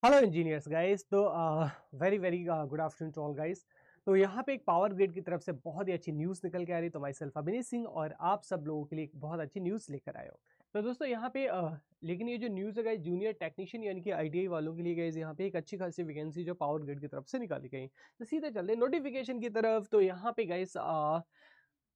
Hello engineers guys. तो very very good afternoon to all guys. तो यहाँ पे एक पावर ग्रिड की तरफ से बहुत ही अच्छी न्यूज़ निकल के आ रही है। तो माई सेल्फ अभिनीत सिंह और आप सब लोगों के लिए एक बहुत अच्छी न्यूज़ लेकर आए हो। तो दोस्तों यहाँ पे लेकिन ये जो न्यूज़ है गाइस, जूनियर टेक्नीशियन यानी कि आईटीआई वालों के लिए गाइस, यहाँ पे एक अच्छी खासी वैकेंसी जो पावर ग्रिड की तरफ से निकाली गई। तो सीधे चलते हैं नोटिफिकेशन की तरफ। तो यहाँ पे guys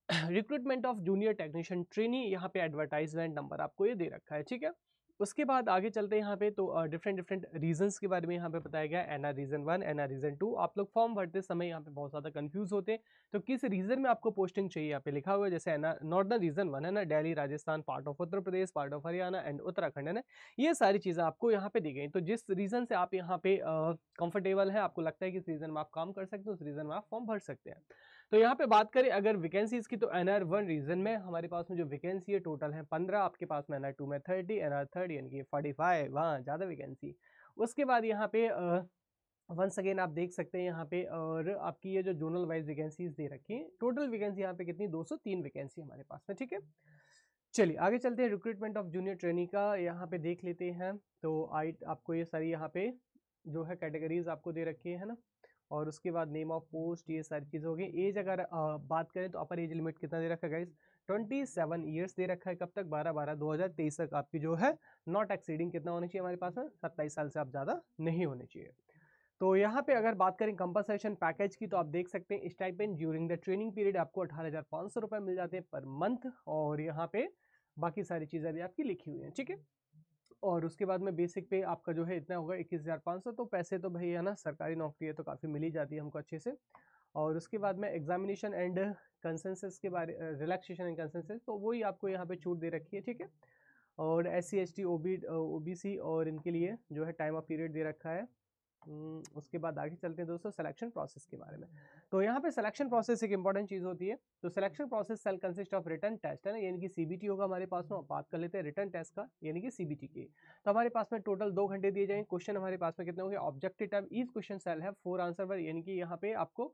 recruitment of junior technician trainee, यहाँ पे एडवर्टाइजमेंट नंबर आपको ये दे रखा है, ठीक है। उसके बाद आगे चलते हैं यहाँ पे। तो डिफरेंट डिफरेंट रीजंस के बारे में यहाँ पे बताया गया है। NR region 1, NR region 2। आप लोग फॉर्म भरते समय यहाँ पे बहुत ज़्यादा कंफ्यूज होते हैं। तो किस रीजन में आपको पोस्टिंग चाहिए यहाँ पे लिखा हुआ है। जैसे एनआर नॉर्दर्न रीजन 1 है ना, Delhi, Rajasthan, part of Uttar Pradesh, part of Haryana and Uttarakhand है ना। ये सारी चीज़ें आपको यहाँ पे दी गई। तो जिस रीजन से आप यहाँ पे कंफर्टेबल है, आपको लगता है कि इस रीजन में आप काम कर सकते हो, उस रीजन में आप फॉर्म भर सकते हैं। तो यहाँ पे बात करें अगर वैकेंसीज की, तो एनआर 1 रीजन में हमारे पास में जो वैकेंसी है टोटल है 15। आपके पास में एनआर 2 में 30, एनआर 3 यानी कि 45, वहाँ ज़्यादा वैकेंसी। उसके बाद यहाँ पे वंस अगेन आप देख सकते हैं यहाँ पे, और आपकी ये जो जोनल वाइज वैकेंसीज दे रखी है, टोटल वैकेंसी यहाँ पे कितनी, 203 वैकेंसी हमारे पास में, ठीक है। चलिए आगे चलते हैं। रिक्रूटमेंट ऑफ जूनियर ट्रेनी का यहाँ पे देख लेते हैं। तो आपको ये सारी यहाँ पे जो है कैटेगरीज आपको दे रखी है ना। और उसके बाद नेम ऑफ पोस्ट, ये सारी चीज़ हो गई। एज अगर बात करें तो अपर एज लिमिट कितना दे रखा है गाइस, 27 ईयर्स दे रखा है। कब तक, 12/12/2023 तक आपकी जो है नॉट एक्सीडिंग कितना होना चाहिए हमारे पास में, 27 साल से आप ज़्यादा नहीं होने चाहिए। तो यहाँ पे अगर बात करें कंपनसेशन पैकेज की, तो आप देख सकते हैं stipend during the training period आपको 18,500 रुपये मिल जाते हैं पर मंथ। और यहाँ पे बाकी सारी चीज़ें भी आपकी लिखी हुई हैं, ठीक है। और उसके बाद में बेसिक पे आपका जो है इतना होगा 21,500। तो पैसे तो भाई है ना, सरकारी नौकरी है तो काफ़ी मिल ही जाती है हमको अच्छे से। और उसके बाद में एग्जामिनेशन एंड कंसेंसस के बारे, रिलैक्सेशन एंड कंसेंसस, तो वही आपको यहाँ पे छूट दे रखी है, ठीक है। और SC ST OBC और इनके लिए जो है टाइम ऑफ पीरियड दे रखा है। उसके बाद आगे चलते हैं दोस्तों सिलेक्शन प्रोसेस के बारे में। तो यहाँ पे सिलेक्शन प्रोसेस एक इंपॉर्टेंट चीज़ होती है। तो selection process shall consist of written test है ना, यानी कि सीबीटी होगा हमारे पास में। बात कर लेते हैं रिटन टेस्ट का, यानी कि सीबीटी की। तो हमारे पास में टोटल 2 घंटे दिए जाएंगे। क्वेश्चन हमारे पास में कितने होंगे, objective time each question shall है 4 आंसर पर, यानी कि यहाँ पे आपको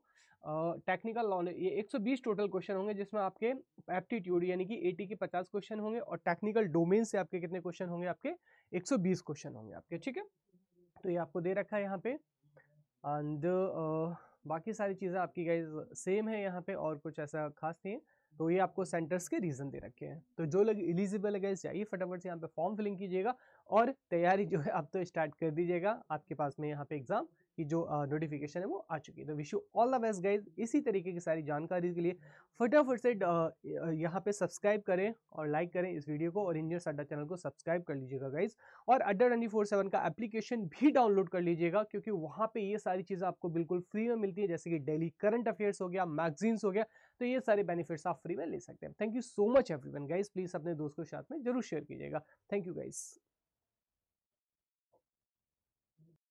टेक्निकल नॉलेज ये 120 टोटल क्वेश्चन होंगे, जिसमें आपके एप्टीट्यूड यानी कि 80 के 50 क्वेश्चन होंगे, और टेक्निकल डोमेन से आपके कितने क्वेश्चन होंगे, आपके 120 क्वेश्चन होंगे आपके, ठीक है। तो ये आपको दे रखा है यहाँ पे। एंड बाकी सारी चीज़ें आपकी गाइज सेम है यहाँ पे, और कुछ ऐसा खास नहीं है। तो ये आपको सेंटर्स के रीजन दे रखे हैं। तो जो लोग एलिजिबल है गाइज, चाहिए फटाफट से यहाँ पे फॉर्म फिलिंग कीजिएगा, और तैयारी जो है आप तो स्टार्ट कर दीजिएगा। आपके पास में यहाँ पे एग्जाम की जो नोटिफिकेशन है वो आ चुकी है। तो wish you all the best guys. इसी तरीके की सारी जानकारी के लिए फटाफट से यहाँ पे सब्सक्राइब करें और लाइक करें इस वीडियो को, और इंजीनियर्स अड्डा चैनल को सब्सक्राइब कर लीजिएगा गाइज। और अड्डा 24/7 का एप्लीकेशन भी डाउनलोड कर लीजिएगा, क्योंकि वहाँ पे ये सारी चीज़ें आपको बिल्कुल फ्री में मिलती है, जैसे कि डेली करंट अफेयर्स हो गया, मैगजीन्स हो गया। तो ये सारे बेनिफिट्स आप फ्री में ले सकते हैं। Thank you so much everyone guys. Please अपने दोस्तों के साथ में जरूर शेयर कीजिएगा। Thank you guys.